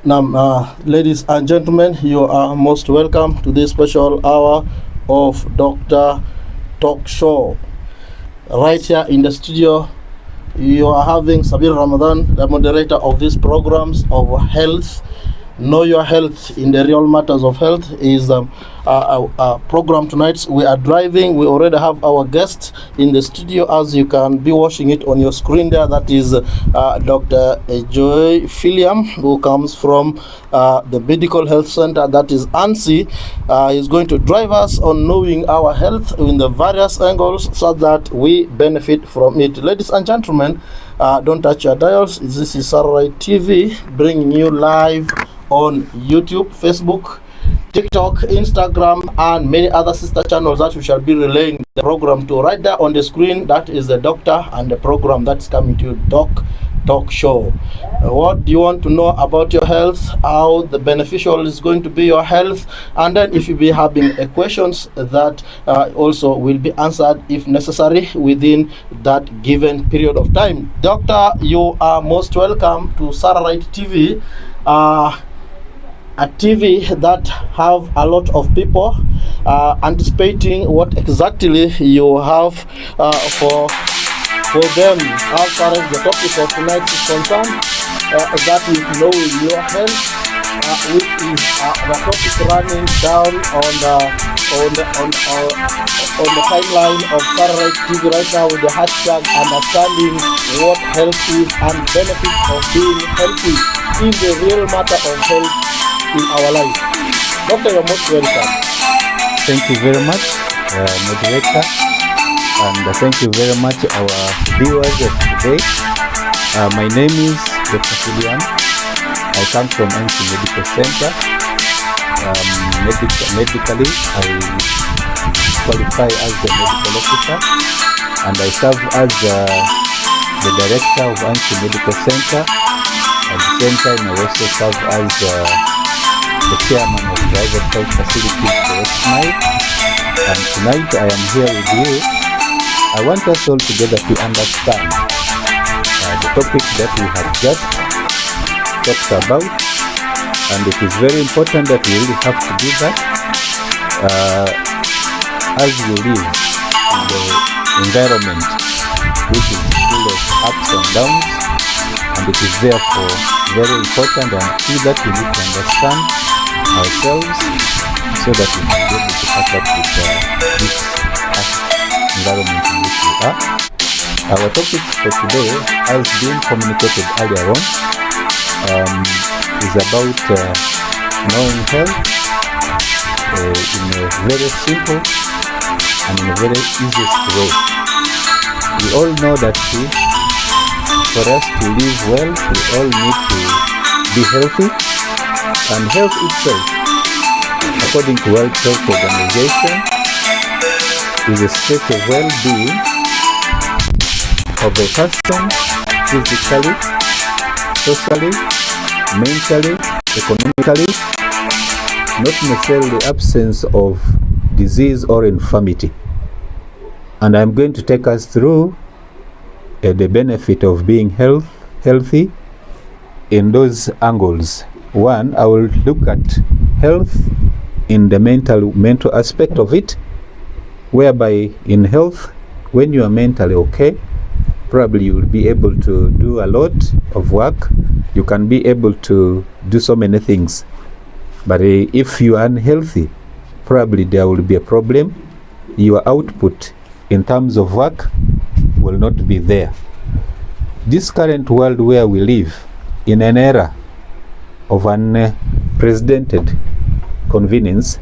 Now, ladies and gentlemen, you are most welcome to this special hour of Dr. Talk Show. Right here in the studio, you are having Sabir Ramadan, the moderator of these programs of health. Know Your Health in the Real Matters of Health is a program tonight. We are driving. We already have our guest in the studio, as you can be watching it on your screen there. That is Dr. Joy Philiam, who comes from the Medical Health Center, that is ANSI. He's going to drive us on knowing our health in the various angles so that we benefit from it. Ladies and gentlemen, don't touch your dials. This is Sararight TV, bringing you live on YouTube, Facebook, TikTok, Instagram, and many other sister channels that we shall be relaying the program to. Right there on the screen, that is the doctor and the program that's coming to you, Doc Talk Show. What do you want to know about your health, how the beneficial is going to be your health, and then if you be having questions that also will be answered if necessary within that given period of time. Doctor, you are most welcome to Sararight TV, a TV that have a lot of people anticipating what exactly you have for them as far as the topic of tonight is concerned. That is knowing your health, which is the topic running down on the timeline of Sararight TV right now with the hashtag understanding what health is and benefits of being healthy in the real matter of health in our life. Doctor, you're most welcome. Thank you very much, moderator, and thank you very much our viewers of today. My name is Dr. Julian. I come from ANSI Medical Center. Medically, I qualify as the medical officer, and I serve as the director of ANSI Medical Center. At the same time, I also serve as the chairman of private health facilities for Smile. And tonight I am here with you. I want us all together to understand the topic that we have just talked about, and it is very important that we really have to do that as we live in the environment which is full of ups and downs, and it is therefore very important and key that we need to understand ourselves so that we can be able to catch up with this environment in which we are. Our topic for today, as being communicated earlier on, is about knowing health in a very simple and in a very easiest way. We all know that for us to live well, we all need to be healthy, and health itself, according to World Health Organization, is a state of well-being of a person physically, socially, mentally, economically, not necessarily the absence of disease or infirmity. And I'm going to take us through the benefit of being healthy in those angles. One, I will look at health in the mental aspect of it, whereby in health, when you are mentally okay, probably you will be able to do a lot of work. You can be able to do so many things. But if you are unhealthy, probably there will be a problem. Your output in terms of work will not be there. This current world where we live, in an era of unprecedented convenience,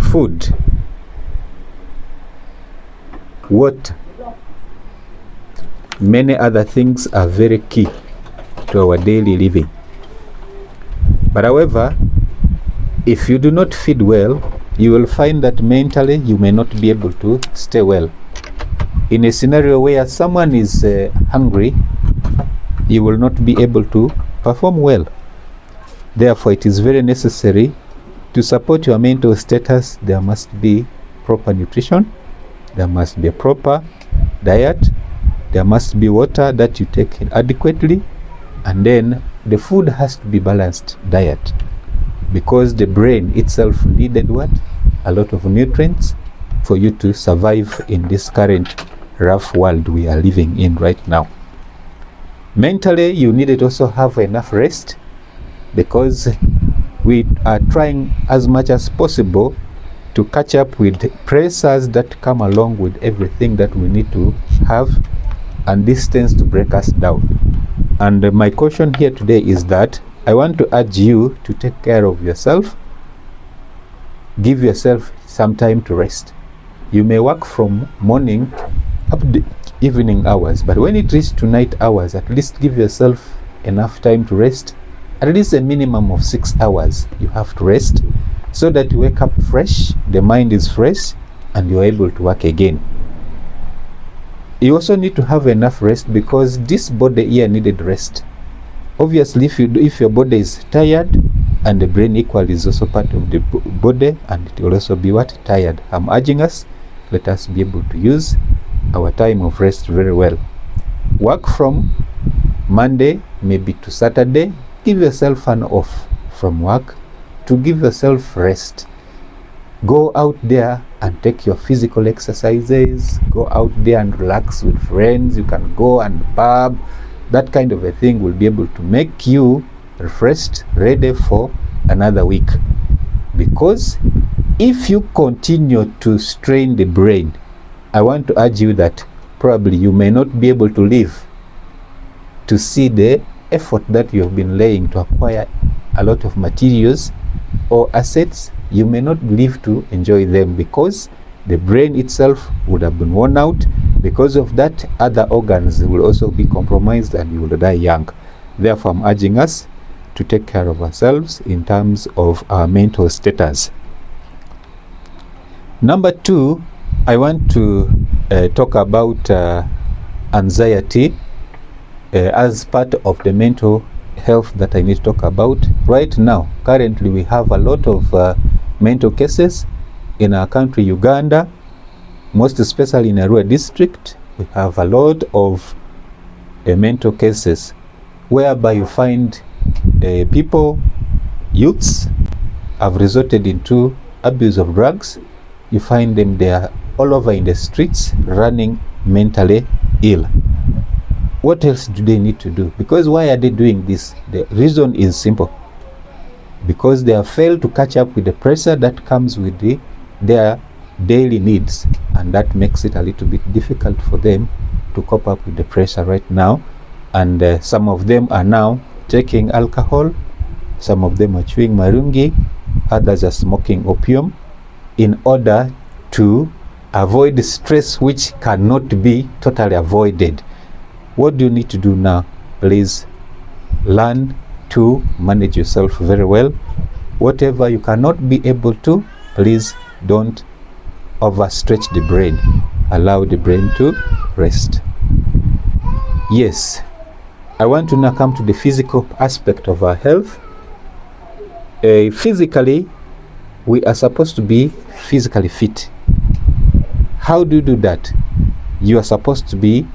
food, water, many other things are very key to our daily living. But however, if you do not feed well, you will find that mentally you may not be able to stay well. In a scenario where someone is hungry, you will not be able to perform well. Therefore, it is very necessary to support your mental status. There must be proper nutrition, there must be a proper diet, there must be water that you take adequately, and then the food has to be balanced diet, because the brain itself needed what? A lot of nutrients for you to survive in this current rough world we are living in right now. Mentally, you needed also have enough rest, because we are trying as much as possible to catch up with pressures that come along with everything that we need to have, and this tends to break us down. And my caution here today is that I want to urge you to take care of yourself. Give yourself some time to rest. You may work from morning up to evening hours, but when it reaches to night hours, at least give yourself enough time to rest. At least a minimum of 6 hours you have to rest, so that you wake up fresh, the mind is fresh, and you're able to work again. You also need to have enough rest, because this body here needed rest. Obviously, if your body is tired, and the brain equally is also part of the body, and it will also be what? Tired. I'm urging us, let us be able to use our time of rest very well. Work from Monday maybe to Saturday. Give yourself an off from work to give yourself rest. Go out there and take your physical exercises. Go out there and relax with friends. You can go and pub. That kind of a thing will be able to make you refreshed, ready for another week. Because if you continue to strain the brain, I want to urge you that probably you may not be able to live to see the effort that you have been laying to acquire a lot of materials or assets. You may not live to enjoy them, because the brain itself would have been worn out. Because of that, other organs will also be compromised and you will die young. Therefore, I'm urging us to take care of ourselves in terms of our mental status. Number 2, I want to talk about anxiety as part of the mental health that I need to talk about. Right now, currently, we have a lot of mental cases in our country, Uganda, most especially in Arua district. We have a lot of mental cases whereby you find people, youths, have resorted into abuse of drugs. You find them there all over in the streets, running mentally ill. What else do they need to do? Because why are they doing this? The reason is simple. Because they have failed to catch up with the pressure that comes with their daily needs, and that makes it a little bit difficult for them to cope up with the pressure right now. And some of them are now taking alcohol, some of them are chewing marungi, others are smoking opium in order to avoid stress which cannot be totally avoided. What do you need to do now? Please learn to manage yourself very well. Whatever you cannot be able to, please don't overstretch the brain. Allow the brain to rest. Yes, I want to now come to the physical aspect of our health. Physically, we are supposed to be physically fit. How do you do that? You are supposed to be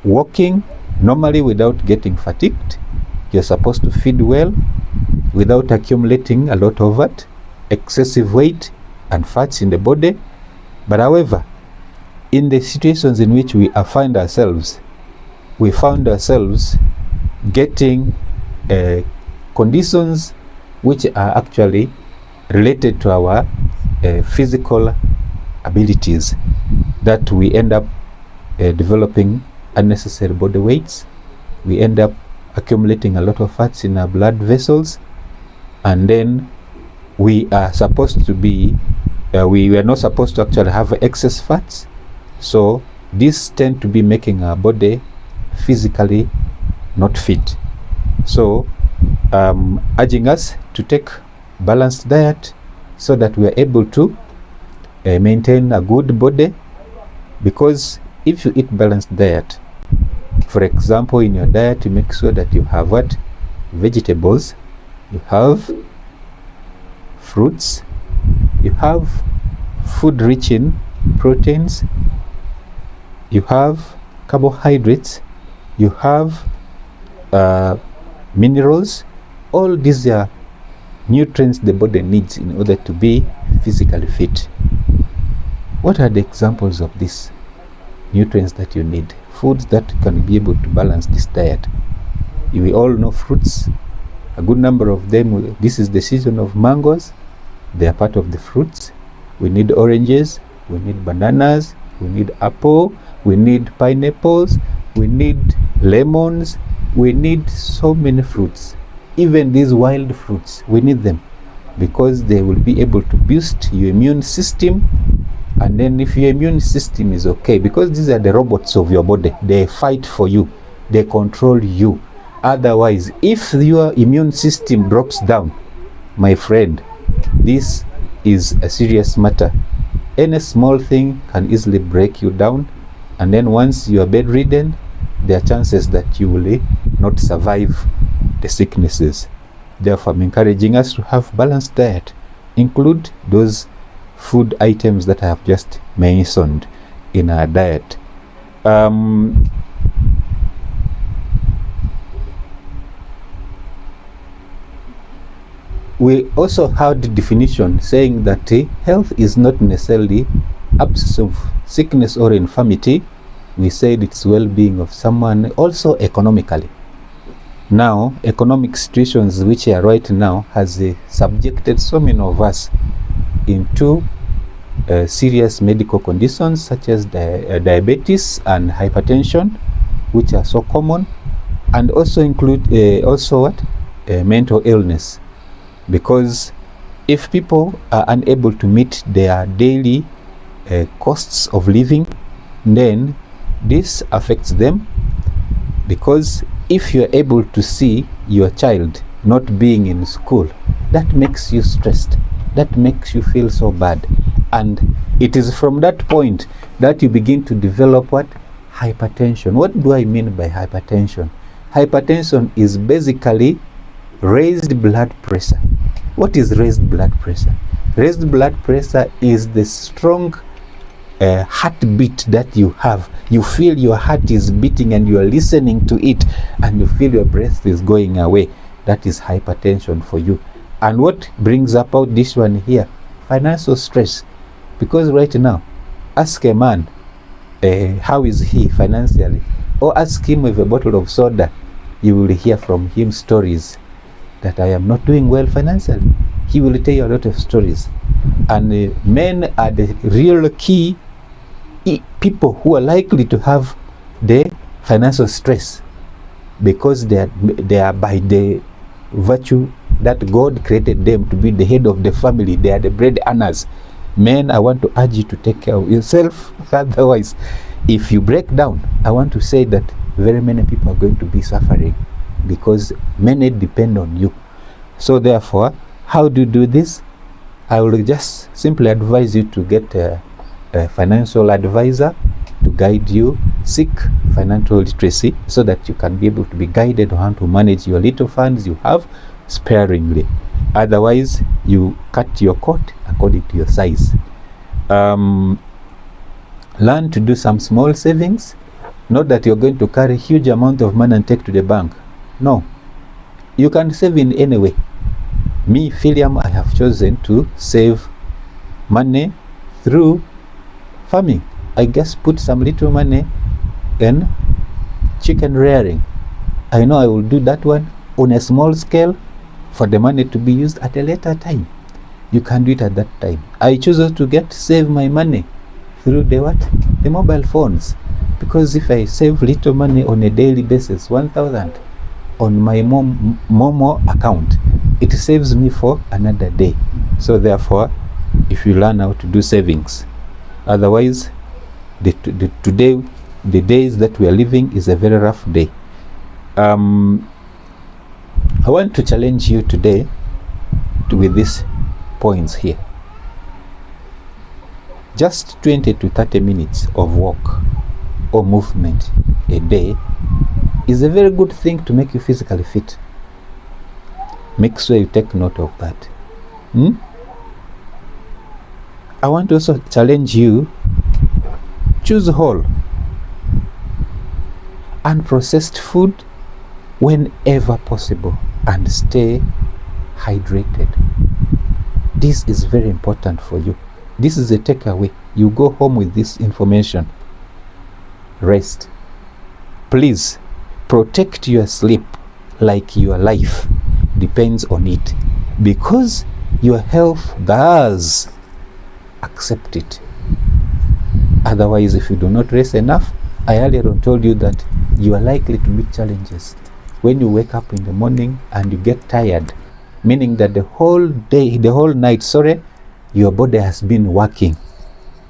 walking normally without getting fatigued. You're supposed to feed well without accumulating a lot of excessive weight and fats in the body. But however, in the situations in which we found ourselves getting conditions which are actually related to our physical abilities, that we end up developing unnecessary body weights. We end up accumulating a lot of fats in our blood vessels, and then we are supposed to be we were not supposed to actually have excess fats. So these tend to be making our body physically not fit. So urging us to take balanced diet so that we are able to maintain a good body. Because if you eat balanced diet, for example, in your diet, you make sure that you have what? Vegetables, you have fruits, you have food rich in proteins, you have carbohydrates, you have minerals. All these are nutrients the body needs in order to be physically fit. What are the examples of these nutrients that you need? Foods that can be able to balance this diet. We all know fruits, a good number of them. This is the season of mangoes. They are part of the fruits. We need oranges, we need bananas, we need apple, we need pineapples, we need lemons, we need so many fruits. Even these wild fruits, we need them because they will be able to boost your immune system. And then if your immune system is okay, because these are the robots of your body, they fight for you, they control you. Otherwise, if your immune system drops down, my friend, this is a serious matter. Any small thing can easily break you down, and then once you are bedridden, there are chances that you will not survive the sicknesses. Therefore, I'm encouraging us to have balanced diet. Include those food items that I have just mentioned in our diet. We also had the definition saying that health is not necessarily absence of sickness or infirmity. We said it's well-being of someone, also economically. Now, economic situations which are right now has subjected so many of us into serious medical conditions such as diabetes and hypertension, which are so common, and also include mental illness. Because if people are unable to meet their daily costs of living, then this affects them. Because if you're able to see your child not being in school, that makes you stressed, that makes you feel so bad. And it is from that point that you begin to develop what? Hypertension. What do I mean by hypertension? Hypertension is basically raised blood pressure. What is raised blood pressure? Raised blood pressure is the strong heartbeat that you have. You feel your heart is beating and you are listening to it, and you feel your breath is going away. That is hypertension for you. And what brings about this one here? Financial stress. Because right now, ask a man, how is he financially? Or ask him with a bottle of soda, you will hear from him stories that I am not doing well financially. He will tell you a lot of stories. And men are the real key people who are likely to have the financial stress, because they are by the virtue that God created them to be the head of the family. They are the bread earners. Men, I want to urge you to take care of yourself. Otherwise, if you break down, I want to say that very many people are going to be suffering, because many depend on you. So therefore, how do you do this? I will just simply advise you to get a financial advisor to guide you. Seek financial literacy so that you can be able to be guided on how to manage your little funds you have sparingly. Otherwise, you cut your coat according to your size. Learn to do some small savings. Not that you're going to carry huge amount of money and take to the bank. No. You can save in any way. Me, Philiam, I have chosen to save money through farming. I just put some little money in chicken rearing. I know I will do that one on a small scale for the money to be used at a later time. You can do it at that time. I choose to save my money through the mobile phones. Because if I save little money on a daily basis, 1,000 on my Momo account, it saves me for another day. So therefore, if you learn how to do savings, otherwise, today, the days that we are living is a very rough day. I want to challenge you today with these points here. Just 20 to 30 minutes of walk or movement a day is a very good thing to make you physically fit. Make sure you take note of that. I want to also challenge you, choose whole. Unprocessed food whenever possible and stay hydrated. This is very important for you. This is a takeaway. You go home with this information. Rest. Please protect your sleep like your life depends on it, because your health does accept it. Otherwise, if you do not rest enough, I earlier on told you that you are likely to meet challenges when you wake up in the morning and you get tired, meaning that the whole night, your body has been working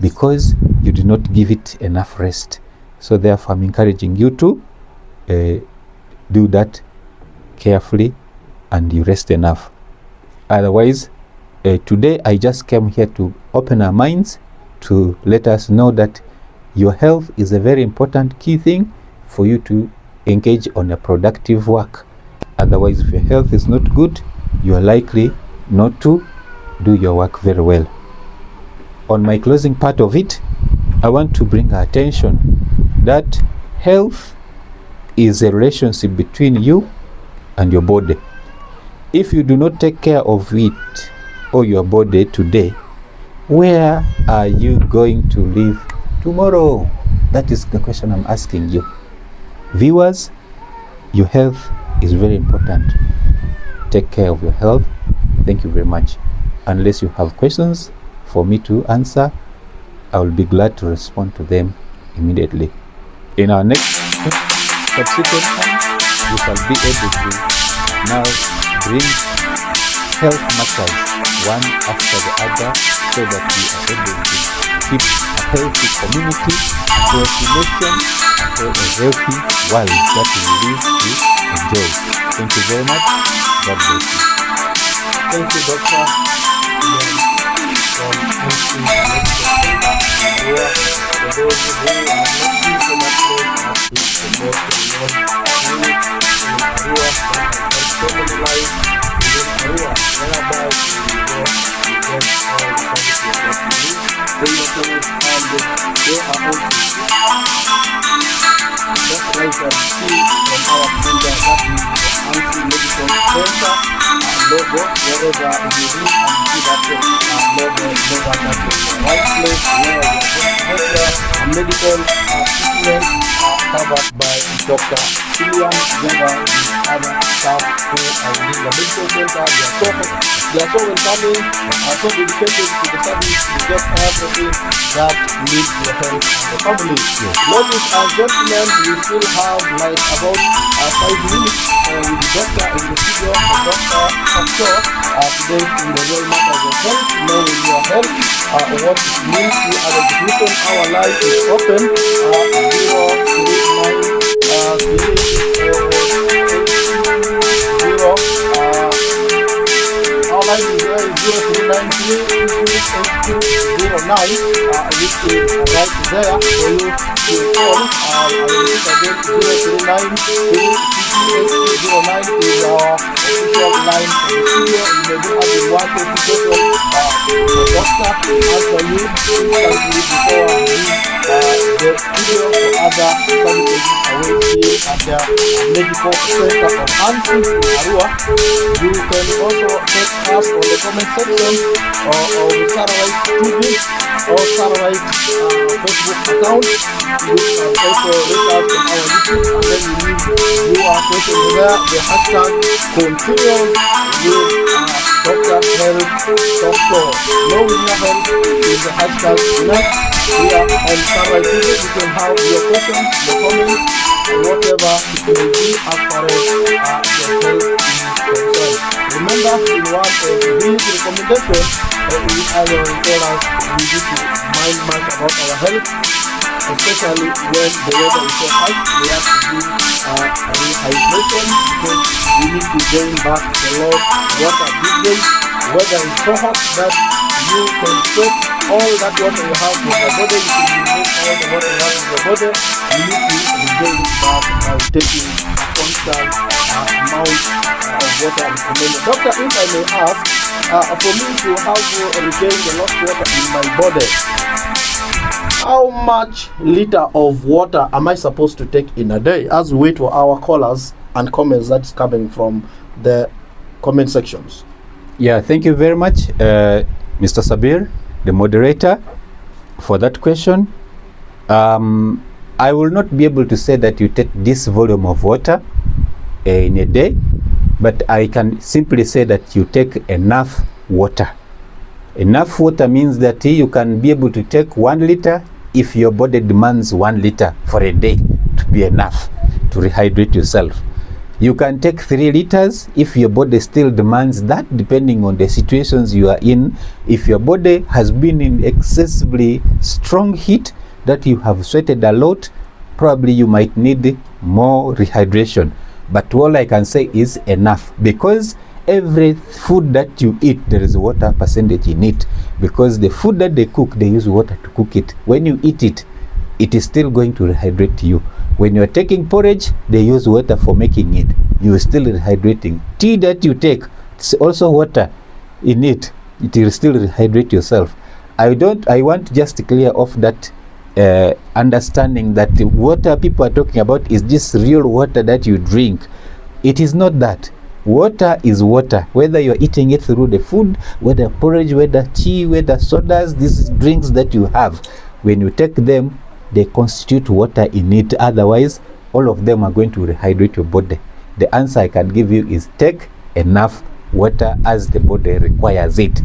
because you did not give it enough rest. So therefore, I'm encouraging you to do that carefully and you rest enough. Otherwise, today I just came here to open our minds to let us know that your health is a very important key thing for you to engage on a productive work. Otherwise, if your health is not good, you are likely not to do your work very well. On my closing part of it, I want to bring our attention that health is a relationship between you and your body. If you do not take care of it or your body today, where are you going to live tomorrow? That is the question I'm asking you. Viewers, your health is very important. Take care of your health. Thank you very much. Unless you have questions for me to answer, I will be glad to respond to them immediately. In our next subsequent time, we shall be able to now bring health matters one after the other, so that we are able to keep a healthy community, a healthy nation, a healthy world that we live to enjoy. Thank you very much. God bless you. Thank you, Doctor. From NC Where for those who have not been so much close as to the most renowned clinic in Arua that has so many lives within Arua, whereby we go to get all the services that we need. Bring your clinics and they are also just like you see from our finger, that is the anti-medical center logo. Wherever you read and see that logo, know that is the right place where you are going to medical treatment covered by Dr. William together with other staff who are within the medical center. They are so welcoming, so dedicated to the service to get everything that needs your health and the family. Yes. Ladies and gentlemen, we still have like about 5 minutes with the doctor in the studio, the Dr. Doctor, today in the real matters of health, knowing your health, what it means to our definition. Our life is open, 039 which is right there for you to call. I will repeat again, 039 is our official line for the studio. You may be having one or two questions the doctor to answer you instantly before I leave the studio for other services awaiting at the medical center of Ansi in Arua. You can also text us on the comment section of Satellite TV or Satellite Facebook account. You can also reach out on our YouTube, and then you leave your questions there. The hashtag continues with Dr. Health Doctor. Knowing your health is the hashtag next. Here on Satellite TV, you can have your questions, your comments, and whatever it may be as far as your health is concerned. Remember, in one of these recommendations, we either tell us we need to mind much about our health, especially when the weather is so hot. We have to do rehydration because we need to gain back a lot of water these days. Weather is so hot that you can sweat all that water you have in your body. You can use all the water you have in your body. You need to regain it back by taking a constant amount of water recommended. Doctor, if I may ask, for me to have regained the lost water in my body, how much liter of water am I supposed to take in a day? As we wait for our callers and comments that's coming from the comment sections. Yeah, thank you very much, Mr. Sabir, the moderator, for that question. I will not be able to say that you take this volume of water in a day, but I can simply say that you take enough water. Enough water means that you can be able to take 1 liter if your body demands 1 liter for a day to be enough to rehydrate yourself. You can take 3 liters if your body still demands that, depending on the situations you are in. If your body has been in excessively strong heat, that you have sweated a lot, probably you might need more rehydration. But all I can say is enough, because every food that you eat, there is a water percentage in it, because the food that they cook, they use water to cook it. When you eat it, it is still going to rehydrate you. When you are taking porridge, they use water for making it. You are still rehydrating. Tea that you take, it's also water in it. It will still rehydrate yourself. I want to just clear off that understanding that the water people are talking about is this real water that you drink. It is not that. Water is water, whether you're eating it through the food, whether porridge, whether tea, whether sodas, these drinks that you have, when you take them, they constitute water in it. Otherwise, all of them are going to rehydrate your body. The answer I can give you is take enough water as the body requires it.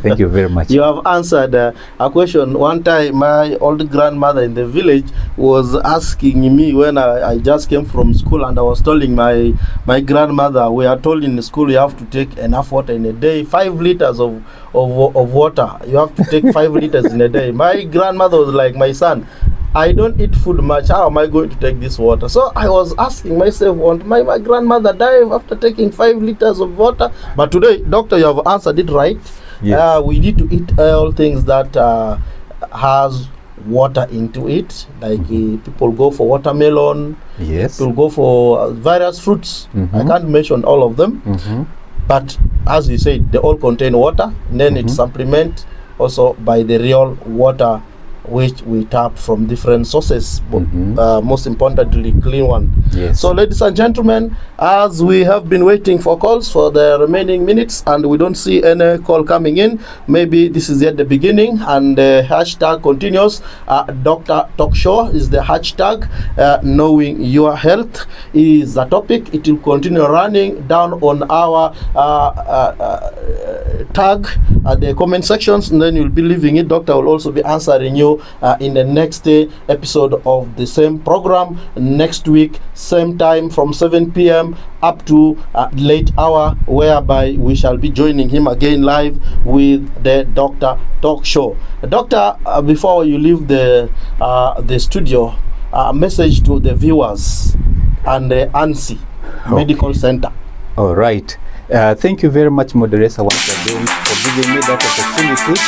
Thank you very much. You have answered a question. One time, my old grandmother in the village was asking me when I just came from school, and I was telling my grandmother, we are told in the school you have to take enough water in a day, 5 liters of water. You have to take 5 liters in a day. My grandmother was like, my son, I don't eat food much. How am I going to take this water? So I was asking myself, won't my grandmother die after taking 5 liters of water? But today, doctor, you have answered it right. Yes. We need to eat all things that has water into it. Like people go for watermelon. Yes. People go for various fruits. I can't mention all of them. But as you said, they all contain water. And then it's supplemented also by the real water which we tap from different sources, most importantly clean one. Yes. So ladies and gentlemen, as we have been waiting for calls for the remaining minutes and we don't see any call coming in, maybe this is yet the beginning, and the hashtag continues. Dr. Talk Show is the hashtag. Knowing your health is the topic. It will continue running down on our tag at the comment sections, and then you'll be leaving it. Doctor will also be answering you in the next episode of the same program next week, same time from 7 p.m. up to late hour, whereby we shall be joining him again live with the Dr. Talk Show. Doctor, before you leave the studio, a message to the viewers and the ANSI Medical Center. All right. Thank you very much, moderator, once again for giving me that opportunity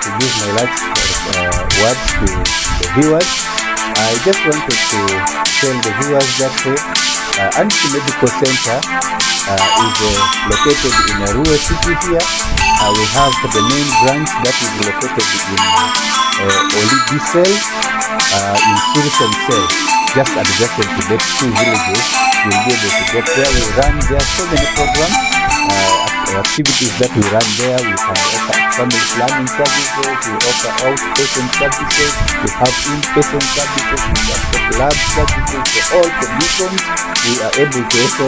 to give my last words to the viewers. I just wanted to tell the viewers that ANSI Medical Center is located in a rural city here. We have the main branch that is located in Olibisel, in Sursensel, just adjacent to the 2 villages. You'll be able to get there. We run there so many programs, activities that we run there. We can offer family planning services, we offer outpatient services, we have inpatient services, we have lab services for all conditions. We are able to also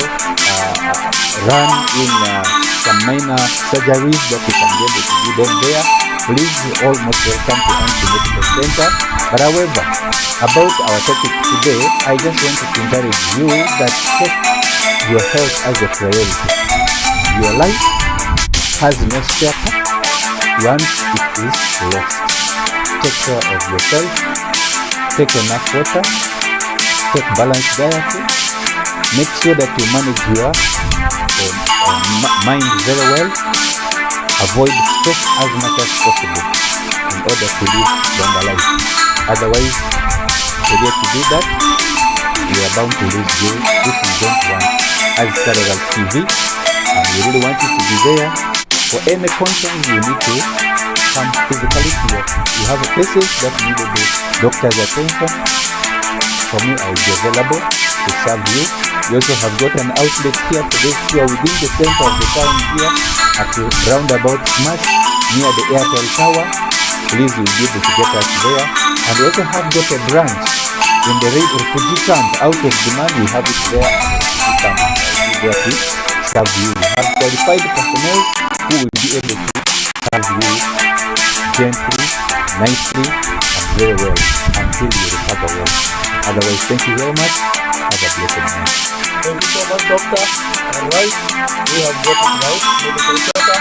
run in some minor surgeries that we can be able to do them there. Please, you're all most welcome to ANSI Medical Center. But however, about our topic today, I just wanted to encourage you that take your health as a priority. Your life has no spare part once it is lost. Take care of yourself, take enough water, take balanced diet, make sure that you manage your mind very well, avoid stress as much as possible in order to live longer life. Otherwise, failure to do that, we are bound to lose you if we don't want. As aalSararightsTV, and we really want you to be there. For any concerns, you need to come physically here. You have cases that need the doctor's attention, for me, I will be available to serve you. We also have got an outlet here for this here within the center of the town here at the roundabout smash near the Airtel Tower. Please, you will be able to get us there. And we also have got a branch in the refugee camp out of demand. We have it there. Camp there to serve you. We have qualified personnel who will be able to serve you gently, nicely, and very well until you recover well. Otherwise, thank you very much. Have a blessed night. Thank you so much, doctor. Alright, we have got it right. Medical center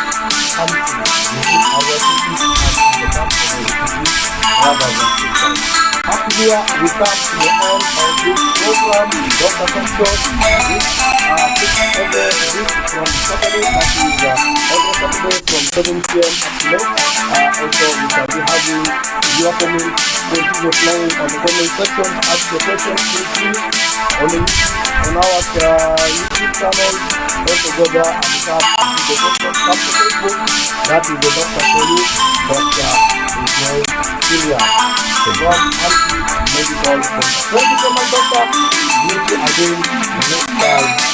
and within our city and in the camp of the refugee rather than inside. After here, we come to the end of this program, Dr. Control. This every week from Saturday, that is every Saturday from 7 p.m. up to late. Also, we shall be having your comments, continue playing on the comment section. Ask your questions, please, on the on our YouTube channel. Also go there and tap the question, tap the Facebook. That is the doctor for you, Dr. Israel Syria from Anti Medical Center. Thank you so much, doctor. Meet you again next time.